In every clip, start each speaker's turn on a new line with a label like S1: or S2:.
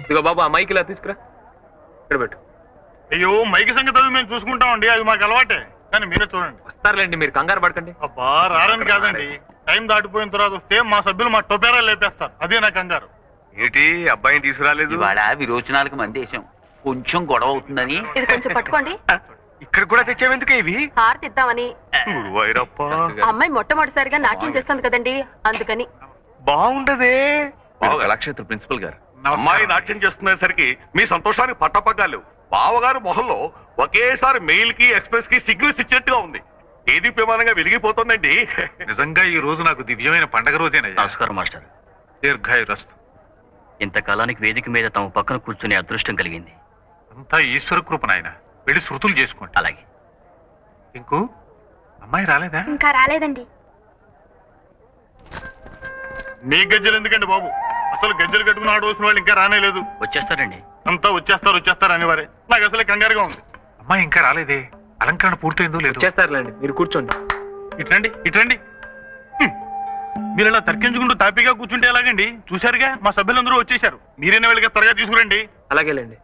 S1: ఇదిగో బాబు ఆ మైక్ ఇలా తీసుకురా, ఇక్కడ పెట్టు.
S2: అయ్యో మైక్ సంగతి అది మేము చూసుకుంటామండి, అది మాకు అలవాటే. కానీ మీరే చూడండి.
S1: వస్తారులేండి, మీరు కంగారు పడకండి.
S2: అబ్బా రారని కాదండి, టైం దాటిపోయిన తర్వాత వస్తే మా సభ్యులు మా టొపేరా లేపేస్తారు, అదే నా కంగారు.
S3: ఏంటి అబ్బాయిని తీసుకురాలేదు?
S4: ఇవాళ విరోచనాలకు మందేశం, కొంచెం గొడవ అవుతుందని.
S5: ఇది కొంచెం పట్టుకోండి.
S3: ఇక్కడ కూడా తెచ్చావెందుకు ఇవి?
S5: హారతి ఇద్దామని.
S3: గురువాయూరప్ప,
S5: అమ్మాయి మొట్టమొదటిసారిగా నాట్యం చేస్తుంది కదండి, అందుకని.
S3: బాగుండదే.
S1: కళాక్షేత్ర ప్రిన్సిపల్ గారు,
S3: అమ్మాయి నాట్యం చేస్తున్నసరికి మీ సంతోషానికి పట్టపగ్గాలు. బావగారు మొహంలో ఒకేసారి మెయిల్ కి ఎక్స్ప్రెస్ కి సిగ్నల్స్ ఇచ్చినట్టుగా ఉంది. ఏది ప్రమాణంగా వెలిగిపోతుందండి.
S6: నిజంగా ఈ రోజు నాకు దివ్యమైన పండగ రోజేనయ్యా.
S4: నమస్కారం మాస్టర్.
S6: దీర్ఘాయురస్తు.
S4: ఇంతకాలానికి వేదిక మీద తమ పక్కన కూర్చునే అదృష్టం కలిగింది.
S6: అంతా ఈశ్వర కృప నాయన. వెళ్ళి శృతులు చేసుకోండి.
S4: అలాగే.
S6: ఇంకూ అమ్మాయి రాలేదా?
S7: ఇంకా రాలేదండి.
S2: మీ గజ్జలు ఎందుకండి బాబు, అసలు గజ్జలు కట్టుకుని ఆడవలసిన వాళ్ళు ఇంకా రానేలేదు.
S4: వచ్చేస్తారండి.
S2: అంతా వచ్చేస్తారు అనేవారే. నాకు అసలే కంగారుగా ఉంది.
S6: అమ్మాయి ఇంకా రాలేదే. అలంకరణ పూర్తయిందో లేదు.
S1: చేస్తారులేండి, మీరు కూర్చోండి.
S2: ఇట్రండి. మీరు ఇలా తర్కించుకుంటూ తాపీగా కూర్చుంటే ఎలాగండి? చూశారుగా మా సభ్యులందరూ వచ్చేసారు. మీరైనా వెళ్ళగా త్వరగా తీసుకురండి.
S1: అలాగేలేండి.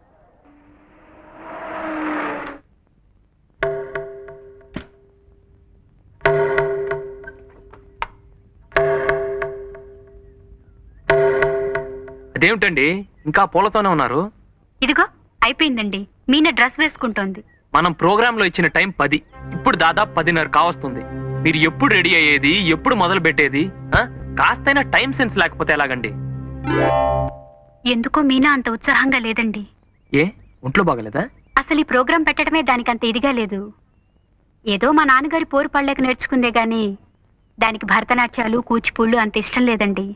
S1: అదేమిటండి ఇంకా పూలతోనే ఉన్నారు?
S7: ఇదిగో అయిపోయిందండి. మీనా డ్రెస్ వేసుకుంటోంది.
S1: మనం ప్రోగ్రామ్ లో ఇచ్చిన టైం 10, ఇప్పుడు దాదాపు 10:30 కావస్తుంది. మీరు ఎప్పుడు రెడీ అయ్యేది, ఎప్పుడు మొదలు పెట్టేది? కాస్తైనా టైం సెన్స్ లేకపోతే ఎలాగండి?
S7: ఎందుకో మీనా అంత ఉత్సాహంగా లేదండి.
S1: ఏ ఒంట్లో బాగలేదా?
S7: అసలు ఈ ప్రోగ్రాం పెట్టడమే దానికంత ఇదిగా లేదు. ఏదో మా నాన్నగారి పోరు పళ్ళకి నేర్చుకుందే గాని దానికి భరతనాట్యాలు కూచిపూళ్ళు అంత ఇష్టం లేదండి.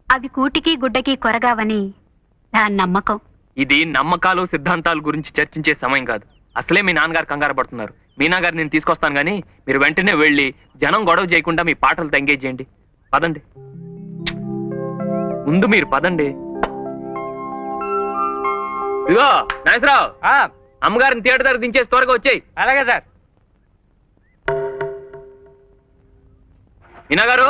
S7: అవి కూటికి గుడ్డకి కొరగావని దాని నమ్మకం.
S1: ఇది నమ్మకాలు సిద్ధాంతాల గురించి చర్చించే సమయం కాదు. అసలే మీ నాన్నగారు కంగారు పడుతున్నారు. మీనా గారు నేను తీసుకొస్తాను గానీ మీరు వెంటనే వెళ్ళి జనం గొడవ చేయకుండా మీ పాటలతో ఎంగేజ్ చేయండి. పదండి, ముందు మీరు పదండి. ఇదిగో నాగేశ్వరరావు, అమ్మగారిని థియేటర్ దగ్గర దించేసి త్వరగా వచ్చాయి. అలాగే సార్. మీనా గారు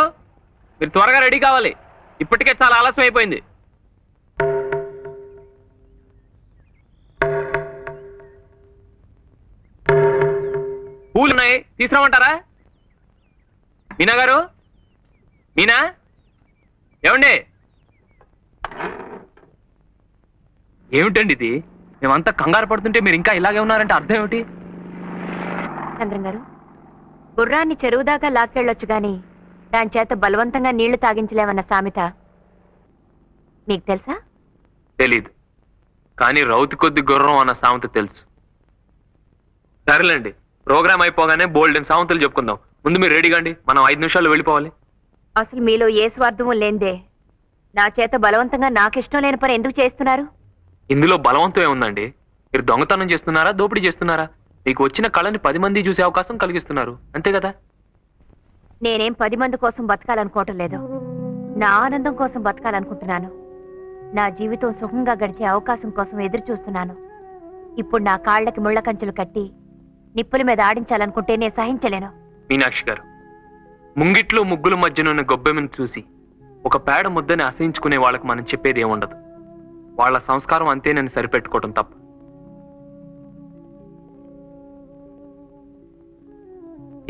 S1: మీరు త్వరగా రెడీ కావాలి, ఇప్పటికే చాలా ఆలస్యం అయిపోయింది. పూలున్నాయి, తీసుకురామంటారా? మీనా గారు, మీనా, ఏమండి? ఏమిటండి ఇది? మేమంతా కంగారు పడుతుంటే మీరు ఇంకా ఇలాగే ఉన్నారంటే అర్థం ఏమిటి?
S8: చంద్రం గారు, గుర్రాన్ని చెరువు దాకా లాక్కెళ్ళొచ్చు గాని దాని చేత బలవంతంగా నీళ్లు తాగించలేమన్న సామెత మీకు తెలుసా?
S1: తెలీదు, కానీ రౌతి కొద్ది గుర్రం అన్న సామెత తెలుసు. సరేలేండి, ప్రోగ్రామ్ అయిపోగానే బోల్డెన్ సామెతలు చెప్పుకుందాం. ముందు మీరు రెడీగా అండి, మనం 5 నిమిషాల్లో వెళ్ళిపోవాలి.
S8: అసలు మీలో ఏ స్వార్థము లేందే నా చేత బలవంతంగా నాకిష్టం లేని పని ఎందుకు చేస్తున్నారు?
S1: ఇందులో బలవంతం ఏముందండి? మీరు దొంగతనం చేస్తున్నారా, దోపిడీ చేస్తున్నారా? మీకు వచ్చిన కళని 10 మంది చూసే అవకాశం కలిగిస్తున్నారు, అంతే కదా?
S8: నేనేం 10 మంది కోసం బతకాలనుకోవటం లేదు. నా ఆనందం కోసం బతకాలనుకుంటున్నాను. నా జీవితం సుఖంగా గడిచే అవకాశం కోసం ఎదురు చూస్తున్నాను. ఇప్పుడు నా కాళ్ళకి ముళ్ళ కంచెలు కట్టి నిప్పుల మీద ఆడించాలనుకుంటే నేను సహించలేను.
S1: మీనాక్షి గారు, ముంగిట్లో ముగ్గుల మధ్యనున్న గొబ్బెమ్మను చూసి ఒక పేడ ముద్దని అసహించుకునే వాళ్ళకి మనం చెప్పేది ఏముండదు. వాళ్ళ సంస్కారం అంతేనని సరిపెట్టుకోవటం తప్ప.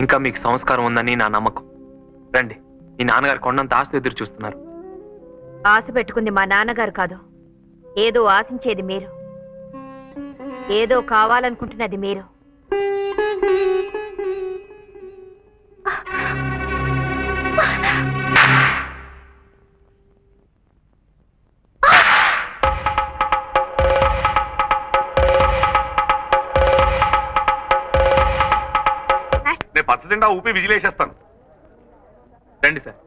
S1: ఇంకా మీకు సంస్కారం ఉందని నా నమ్మకం. రండి, మీ నాన్నగారు కొండంత ఆస్తి ఎదురు చూస్తున్నారు.
S8: ఆశ పెట్టుకుంది మా నాన్నగారు కాదు, ఏదో ఆశించేది మీరు, ఏదో కావాలనుకుంటున్నది మీరు.
S3: నేను పచ్చదిండా ఊపి విజిలేసేస్తాను.
S1: రండి సార్.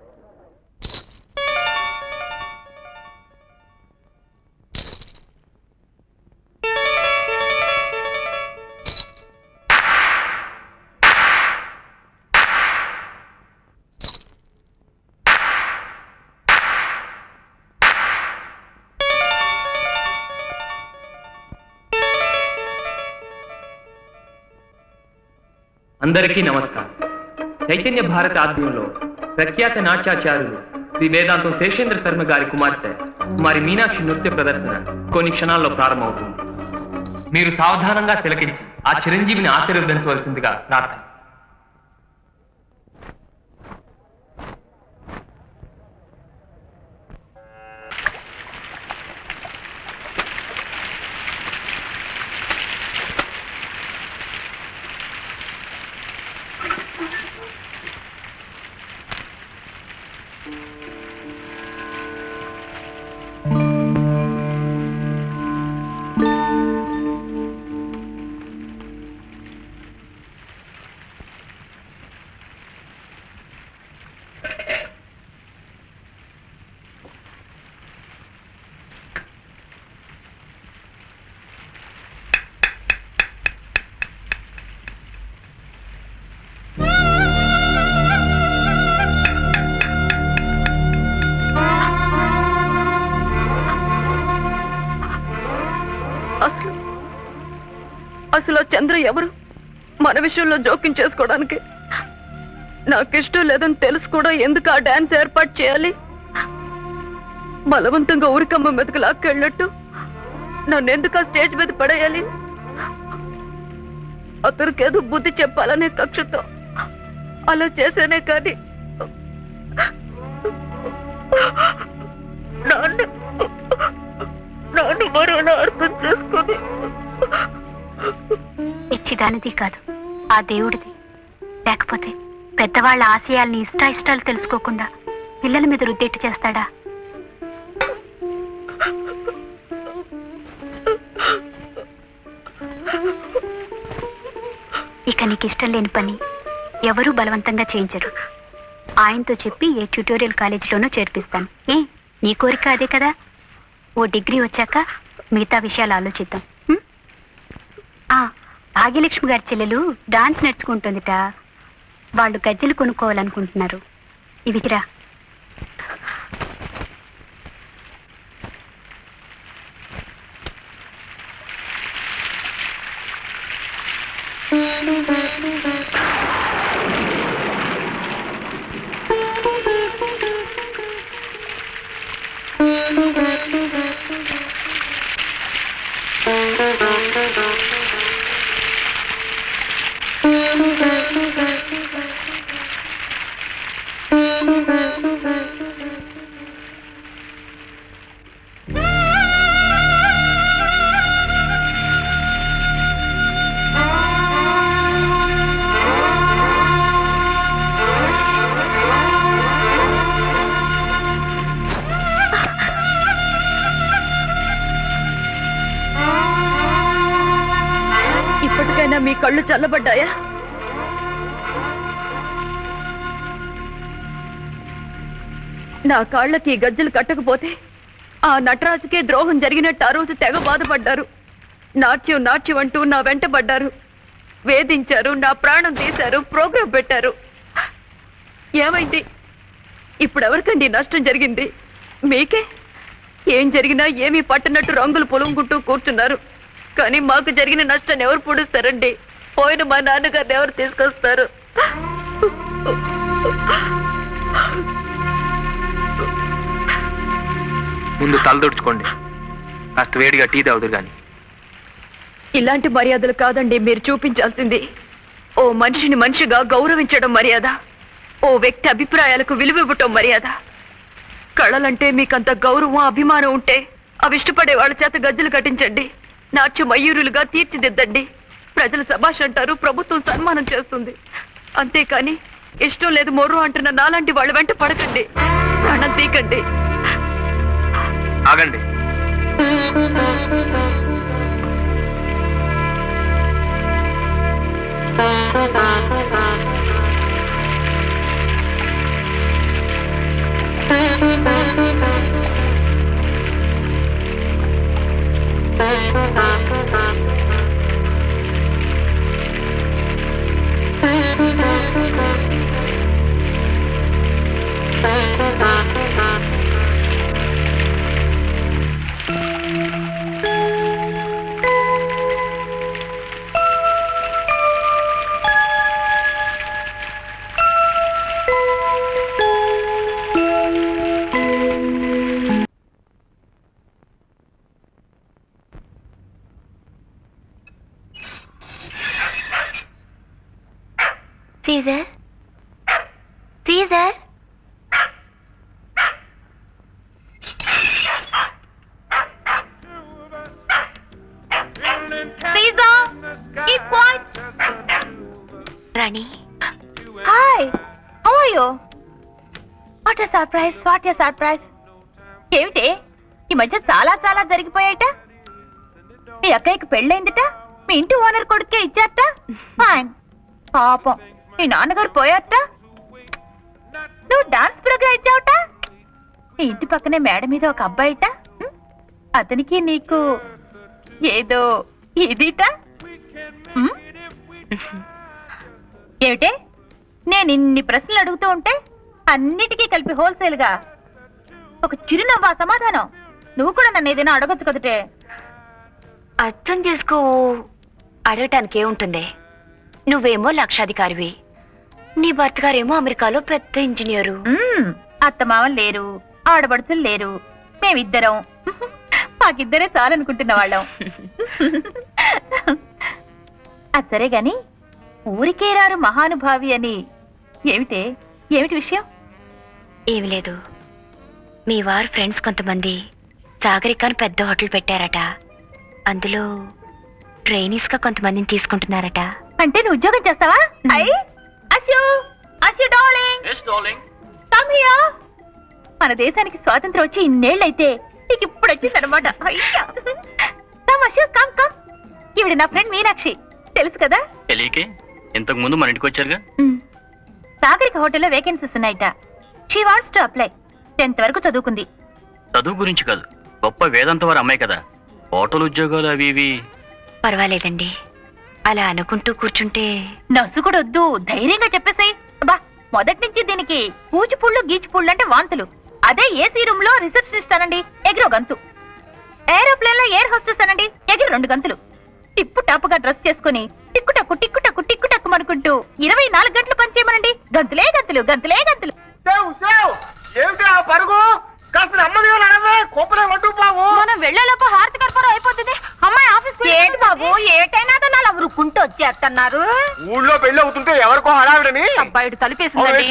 S1: అందరికీ నమస్కారం. చైతన్య భారత ఆధ్వర్యంలో ప్రఖ్యాత నాట్యాచార్యులు శ్రీ వేదాంతం శేషేంద్ర శర్మ గారి కుమార్తె కుమారి మీనాక్షి నృత్య ప్రదర్శన కొన్ని క్షణాల్లో ప్రారంభమవుతుంది. మీరు సావధానంగా తిలకించి ఆ చిరంజీవిని ఆశీర్వదించవలసిందిగా ప్రార్థన.
S5: అసలు చంద్ర ఎవరు? మన విషయంలో జోక్యం చేసుకోవడానికి నాకిష్టం లేదని తెలుసు కూడా ఎందుకు ఆ డాన్స్ ఏర్పాటు చేయాలి? బలవంతంగా ఊరికమ్మ మీదకి లాక్కెళ్ళట్టు నన్ను ఎందుకు ఆ స్టేజ్ మీద పడేయాలి? అతనికి ఏదో బుద్ధి చెప్పాలనే కక్షతో అలా చేసేనే కానీ నాన్న మరోలా అర్థం చేసుకొని
S7: పిచ్చిదానిది కాదు, ఆ దేవుడిది. లేకపోతే పెద్దవాళ్ళ ఆశయాల్ని ఇష్టాయిష్టాలు తెలుసుకోకుండా పిల్లల మీద రుద్దెట్టు చేస్తాడా? ఇక నీకు ఇష్టం లేని పని ఎవరూ బలవంతంగా చేయించరు. ఆయనతో చెప్పి ఏ ట్యూటోరియల్ కాలేజీలోనూ చేర్పిస్తాను. నీ కోరిక అదే కదా? ఓ డిగ్రీ వచ్చాక మిగతా విషయాలు ఆలోచిద్దాం. భాగ్యలక్ష్మి గారి చెల్లెలు డాన్స్ నేర్చుకుంటుందిట. వాళ్ళు గజ్జలు కొనుక్కోవాలనుకుంటున్నారు. ఇవిరా.
S5: ఇప్పటికైనా మీ కళ్ళు చల్లబడ్డాయా? నా కాళ్ళకి గజ్జలు కట్టకపోతే ఆ నటరాజుకే ద్రోహం జరిగినట్టు ఆ రోజు తెగ బాధపడ్డారు. నాట్యం నాట్యం అంటూ నా వెంట పడ్డారు, వేధించారు, నా ప్రాణం తీశారు, ప్రోగ్రాం పెట్టారు. ఏమైంది? ఇప్పుడు ఎవరికండి నష్టం జరిగింది? మీకే. ఏం జరిగినా ఏమీ పట్టనట్టు రంగులు పొలుముకుంటూ కూర్చున్నారు. కానీ మాకు జరిగిన నష్టాన్ని ఎవరు పూడుస్తారండి? పోయిన మా నాన్నగారిని ఎవరు తీసుకొస్తారు?
S1: ముందు తలదొడుచుకోండి, కాస్త వేడిగా టీ తాగుదురు గాని.
S5: ఇలాంటి మర్యాదలు కాదండి మీరు చూపించాల్సింది. ఓ మనిషిని మనిషిగా గౌరవించడం మర్యాద, ఓ వ్యక్తి అభిప్రాయాలకు విలువివ్వటం మర్యాద. కళలంటే మీకంత గౌరవం అభిమానం ఉంటే అవి ఇష్టపడే వాళ్ళ చేత గజ్జలు కట్టించండి, నాట్య మయూరులుగా తీర్చిదిద్దండి. ప్రజలు శభాష్ అంటారు, ప్రభుత్వం సన్మానం చేస్తుంది. అంతేకాని ఇష్టం లేదు మొర్రు అంటున్న నాలాంటి వాళ్ళ వెంట పడకండి, ప్రాణం తీకండి.
S1: ఆగండి.
S8: Caesar Caesar Rani hi how are you what a surprise ఏమిటి ఈ మధ్య చాలా చాలా జరిగిపోయాట మీ అక్కయ్యకి పెళ్ళైందిట మీ ఇంటి ఓనర్ కొడుకే ఇచ్చారట ఫైన్ పాపం మీ నాన్నగారు పోయారట నువ్వు డాన్స్ ప్రోగ్రామ్ ఇచ్చావట మీ ఇంటి పక్కనే మేడ మీద ఒక అబ్బాయిట అతనికి నీకు ఏదో ఇదిట ఏమిటే నేను ఇన్ని ప్రశ్నలు అడుగుతూ ఉంటే అన్నిటికీ కలిపి హోల్సేల్ గా ఒక చిరునవ్వా సమాధానం నువ్వు కూడా నన్ను ఏదైనా అడగొచ్చు కదటే అర్థం చేసుకో అడగటానికి ఏముంటుంది నువ్వేమో లక్షాధికారివి నీ భర్త గారేమో అమెరికాలో పెద్ద ఇంజనీరు అత్తమామలు లేరు ఆడబడుచులు లేరు మేమిద్దరం మాకిద్దరే చాలనుకుంటున్న వాళ్ళం అది సరే గాని ఊరికే రారు మహానుభావి అని ఏమిటి విషయం ఏమి లేదు మీ వారు ఫ్రెండ్స్ కొంతమంది సాగరికాని పెద్ద హోటల్ పెట్టారట అందులో ట్రైనీస్ గా కొంతమందిని తీసుకుంటున్నారట అంటే నువ్వు ఉద్యోగం చేస్తావా మన దేశానికి స్వాతంత్రం వచ్చి ఇన్నేళ్ళైతే నీకు ఇప్పుడు వచ్చిందనమాట ఈవిడ నా ఫ్రెండ్ మీనాక్షి తెలుసు కదా
S4: తెలియకే ఇంతకు ముందు మన ఇంటికి వచ్చారుగా
S8: సాగరిక హోటల్లో వేకెన్సీస్ ఉన్నాయట she wants to apply 10th వరకు చదువుకుంది
S4: చదువు గురించి కాదు గొప్ప వేదాంత వారు అమ్మాయి కదా హోటల్ ఉద్యోగాలు అవి ఇవి
S8: పర్వాలేదండి అలా అనుకుంటూ కూర్చుంటే నసు కూడా వద్దు ధైర్యంగా చెప్పేసాయి బా మొదటి నుంచి దీనికి పూచిపుళ్ళు గీచిపుళ్ళు అంటే వాంతులు అదే ఏసీ రూమ్ లో రిసెప్షనిస్ట్ అనండి ఎగిరో గంతు ఏరోప్లేన్ లో ఎయిర్ హోస్టెస్ అనండి ఎగిరి 2 గంతులు టిప్పు టాపుగా డ్రెస్ చేసుకుని టిక్కుటక్కు టిక్కుటక్కు టిక్కుటక్కు అనుకుంటూ 24 గంటలు పనిచేయమనండి గంతులే గంతులు గంతులే గంతులు
S9: ఏమిటి ఆ పరుగు కాస్త అమ్మది కోపలే వడ్డు బాబు
S8: మనం వెళ్లేలోపు హారతి కర్పూరం అయిపోతుంది అమ్మాయి ఆఫీస్ ఏంటి బాబు ఏటైనా అలా ఉరుక్కుంటూ వచ్చేస్తున్నారు
S9: ఊళ్ళో పెళ్లి అవుతుంటే ఎవరికో హడావిడని
S8: అబ్బాయిడు తలుపేసిందండి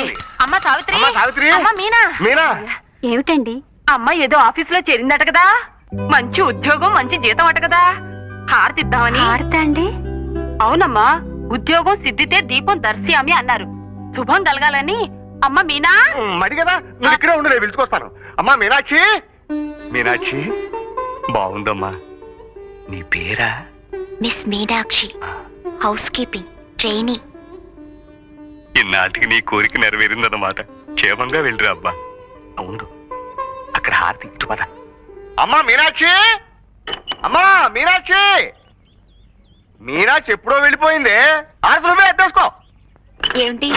S8: అమ్మ సావిత్రి
S9: సావిత్రి
S8: అమ్మ మీనా
S9: మీనా
S7: ఏమిటండి
S5: అమ్మ ఏదో ఆఫీస్ లో చేరిందట కదా మంచి ఉద్యోగం మంచి జీతం అట కదా హారతిద్దామని
S7: హారత అండి
S5: అవునమ్మా ఉద్యోగం సిద్ధితే దీపం దర్శయామి అన్నారు శుభం కలగాలని అమ్మ మీనా
S9: మడి కదా నువ్వు ఇక్కడే ఉండు నేను పిలుచుకొస్తాను అమ్మా మీనాక్షి మీనాక్షి బాగుందమ్మా నీ పేరా
S8: miss Meenakshi housekeeping trainee
S9: ఇన్నాటికి నీ కోరిక నెరవేరిందన్నమాట క్షేమంగా వెళ్ళిరా అబ్బా అవును అక్కడ హారతి ఇటు పద అమ్మా మీనాక్షి అమ్మా మీనాక్షి మీనాక్షి ఎప్పుడో వెళ్ళిపోయింది హారతి నువ్వే ఎత్తేసుకో
S8: ఏమిటి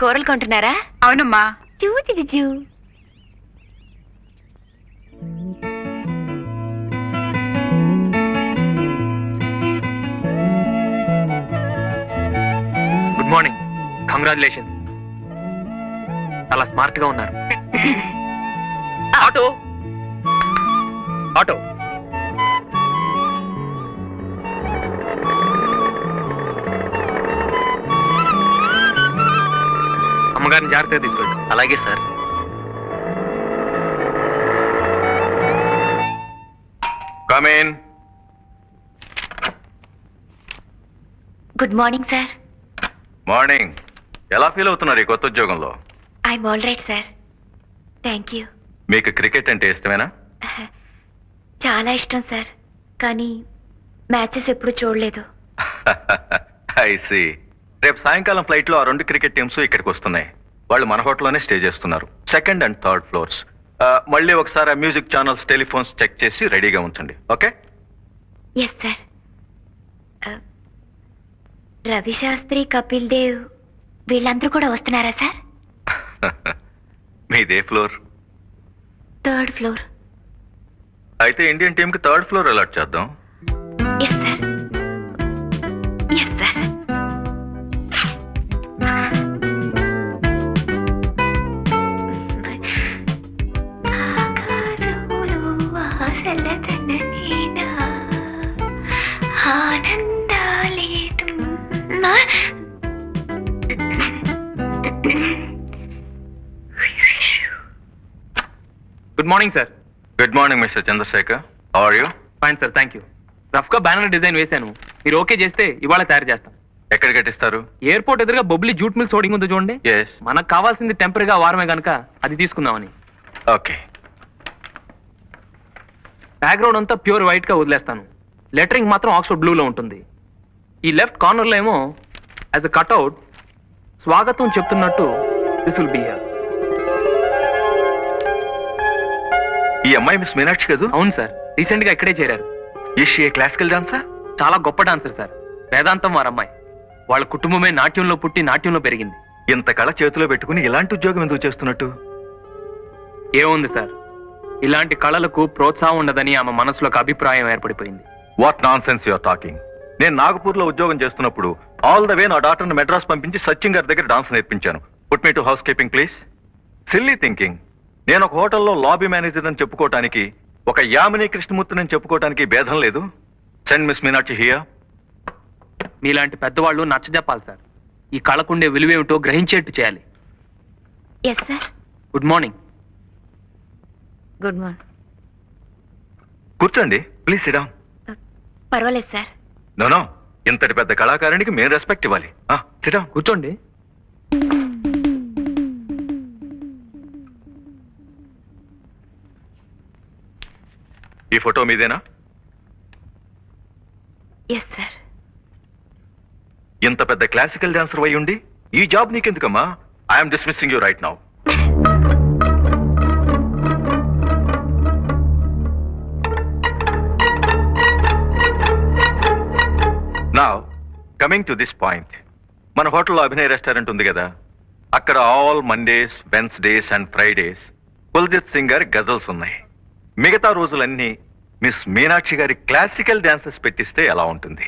S8: కూరలు కొంటున్నారా
S5: అవునమ్మా
S8: చూ
S1: గుడ్ మార్నింగ్ కంగ్రాచులేషన్ చాలా స్మార్ట్ గా ఉన్నారు ఆటో ఆటో అమ్మగారిని జాగ్రత్తగా తీసుకెళ్ళి
S4: అలాగే sir
S3: come in.
S8: Good morning sir
S3: morning. ఎలా ఫీల్ అవుతున్నారు ఈ కొత్త ఉద్యోగంలో?
S8: I'm all right sir thank you
S3: మీకు క్రికెట్ అంటే ఇష్టమేనా?
S8: చాలా ఇష్టం సార్ కానీ మ్యాచెస్ ఎప్పుడు చూడలేదు
S3: ఐ సీ. రేపు సాయంకాలం ఫ్లైట్ లో ఆ 2 క్రికెట్ టీమ్స్ ఇక్కడికి వస్తున్నాయి. వాళ్ళు మన హోటల్లోనే స్టే చేస్తున్నారు. 2nd and 3rd floors. మళ్ళీ ఒకసారి మ్యూజిక్ ఛానల్స్ టెలిఫోన్స్ చెక్ చేసి రెడీగా ఉంచండి. Okay?
S8: Yes sir Ravi Shastri Kapil Dev వీళ్ళందరూ కూడా వస్తున్నారా సార్?
S3: మీదే ఫ్లోర్?
S8: 3rd floor.
S3: అయితే ఇండియన్ టీమ్ కి 3rd ఫ్లోర్ అలాట్ చేద్దాం.
S8: ఎస్ సార్ ఎస్ సార్ ఆనందాలే
S1: good morning sir.
S3: Good morning mister Chandrasekhar. How are you?
S1: Fine sir, thank you. Rough గా బ్యానర్ డిజైన్ వేశాను, మీరు ఓకే చేస్తే ఇవాళ తయారు చేస్తాం.
S3: ఎక్కడ కట్టిస్తారు?
S1: ఎయిర్పోర్ట్ ఎదురుగా బొబ్లీ జూట్ మిల్స్ హోర్డింగ్ ఉంది చూడండి.
S3: ఎస్.
S1: మనకు కావాల్సింది టెంపరీగా వారమే గనక అది తీసుకుందామని.
S3: ఓకే.
S1: బ్యాక్గ్రౌండ్ అంతా ప్యూర్ వైట్ గా వదిలేస్తాను. లెటరింగ్ మాత్రం ఆక్స్ఫర్డ్ బ్లూలో ఉంటుంది. ఈ లెఫ్ట్ కార్నర్ లో ఏమో యాజ్ అ కట్అవుట్ స్వాగతం చెప్తున్నట్టు దిస్ విల్ బి హియర్.
S3: ఈ అమ్మాయి మిస్ మీనాక్షి కదూ?
S1: అవును సార్, రీసెంట్ గా ఇక్కడే చేరారు.
S3: Is she a classical dancer?
S1: చాలా గొప్ప డాన్సర్ సార్. వేదాంతం వారి అమ్మాయి. వాళ్ళ కుటుంబమే నాట్యంలో పుట్టి నాట్యంలో పెరిగింది.
S3: ఇంత కళ చేతిలో పెట్టుకుని ఇలాంటి ఉద్యోగం ఎందుకు చేస్తున్నట్టు?
S1: ఏముంది సార్, ఇలాంటి కళలకు ప్రోత్సాహం ఉండదని ఆమె మనసులో ఒక అభిప్రాయం ఏర్పడిపోయింది.
S3: What nonsense you're talking. నేను నాగపూర్ లో ఉద్యోగం చేస్తున్నప్పుడు ఆల్ ద వే నా డాక్టర్ని మెడ్రాస్ పంపించి సచిన్ గారి దగ్గర డాన్స్ నేర్పించాను. Put me to house keeping please. Silly thinking. నేను ఒక హోటల్లో లాబీ మేనేజర్ అని చెప్పుకోవటానికి, ఒక యామిని కృష్ణమూర్తిని చెప్పుకోవటానికి భేదం లేదు. Send miss Meenakshi here.
S1: మీలాంటి పెద్దవాళ్ళు నచ్చజెప్పాలి సార్. ఈ కళకుండే విలువేమిటో గ్రహించేట్టు చేయాలి.
S8: Yes sir.
S1: Good morning.
S8: Good morning.
S3: కూర్చోండి ప్లీజ్. Sit down.
S8: పర్వాలేదు సార్.
S3: నో, ఇంతటి పెద్ద కళాకారునికి మేము రెస్పెక్ట్ ఇవ్వాలి. Sit down.
S1: కూర్చోండి.
S3: ఈ ఫోటో మీదేనా?
S8: Yes sir.
S3: ఇంత పెద్ద క్లాసికల్ డాన్సర్ అయి ఉండి ఈ జాబ్ నీకెందుకమ్మా? I'm dismissing you right now. Now coming to this point. మన హోటల్లో అభినయ్ రెస్టారెంట్ ఉంది కదా, అక్కడ all Mondays, Wednesdays and Fridays Kuljit Singh గారి గజల్స్ ఉన్నాయి. మిగతా రోజులన్నీ మిస్ మీనాక్షి గారి క్లాసికల్ డాన్సెస్ పెట్టిస్తే ఎలా ఉంటుంది?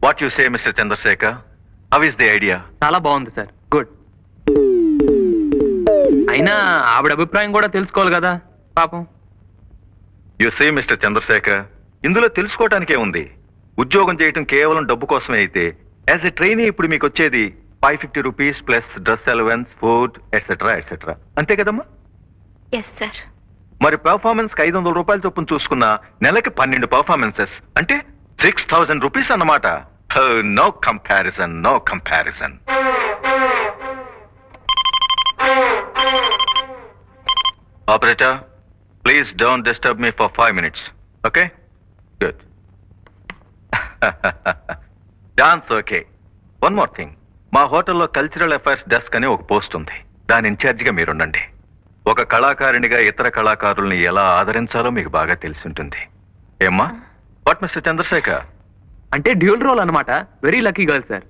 S3: What you say mister Chandrasekhar? How is the idea?
S1: చాలా బాగుంది సార్. గుడ్. అయినా ఆవిడ అభిప్రాయం కూడా తెలుసుకోవాలి కదా పాపం.
S3: యు సే మిస్టర్ చంద్రశేఖర్, ఇందులో తెలుసుకోవటానికే ఉంది. ఉద్యోగం చేయటం కేవలం డబ్బు కోసమే అయితే యాజ్ ఎ ట్రైనీ ఇప్పుడు మీకు వచ్చేది 550 rupees plus dress allowance, food etcetera etcetera, అంతే కదమ్మా?
S8: Yes sir.
S3: మరి పెర్ఫార్మెన్స్ కి 500 రూపాయలు చొప్పున చూసుకున్న నెలకి 12 పెర్ఫార్మెన్సెస్ అంటే 6000 రూపీస్ అన్నమాట. No comparison, no comparison. Operator, please don't disturb me for 5 minutes. Okay? Good. Dance okay. One more thing. మా హోటల్లో కల్చరల్ అఫైర్స్ డెస్క్ అని ఒక పోస్ట్ ఉంది. దాని ఇన్ఛార్జిగా మీరుండండి. ఒక కళాకారునిగా ఇతర కళాకారుల్ని ఎలా ఆదరించాలో మీకు బాగా తెలిసి ఉంటుంది. ఏమ్మా? What mister Chandrashekar?
S1: అంటే డ్యూల్ రోల్ అన్నమాట. Very lucky girl sir.